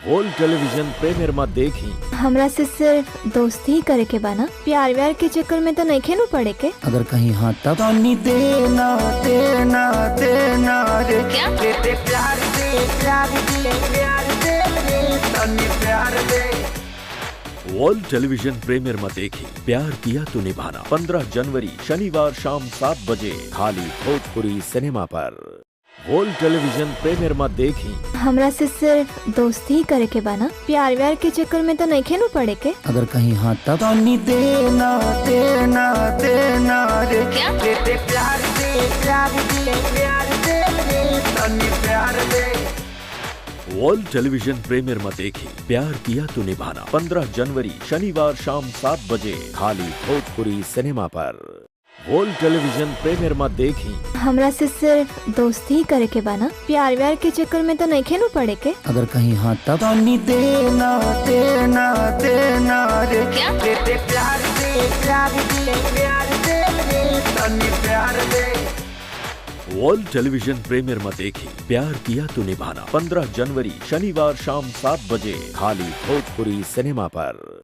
World television premier में देखी। हमरा से सिर्फ दोस्ती ही करे के बाना, प्यार व्यार के चक्कर में तो नहीं खेलू पड़े के। अगर कहीं हाँ तब देना देना देना रे क्या? दे प्यार दे प्यार दे प्यार दे रे तन्नी प्यार दे। वर्ल्ड टेलीविजन प्रीमियर में देखी प्यार किया तो निभाना 15 जनवरी शनिवार शाम 7 बजे खाली भोजपुरी सिनेमा पर। वर्ल्ड टेलीविजन प्रीमियर में देखी। हमरा से सिर्फ दोस्ती ही करे के बाना, प्यार व्यार के चक्कर में तो नहीं खेलू पड़े के। अगर कहीं हाँ तब देना देना देना रे क्या? दे प्यार दे प्यार दे प्यार दे रे तन्नी प्यार दे। वर्ल्ड टेलीविजन प्रीमियर में देखी प्यार किया तो निभाना 15 जनवरी शनिवार शाम 7 बजे खाली भोजपुरी सिनेमा पर। वर्ल्ड टेलीविजन प्रीमियर में देखी। हमरा से सिर्फ दोस्ती ही करे के बाना, प्यार व्यार के चक्कर में तो नहीं खेलू पड़े के। अगर कहीं हाँ तब देना देना देना रे क्या? दे प्यार दे प्यार दे प्यार दे रे तन्नी प्यार दे। वर्ल्ड टेलीविजन प्रीमियर में देखी प्यार किया तो निभाना 15 जनवरी शनिवार शाम 7 बजे खाली भोजपुरी सिनेमा पर।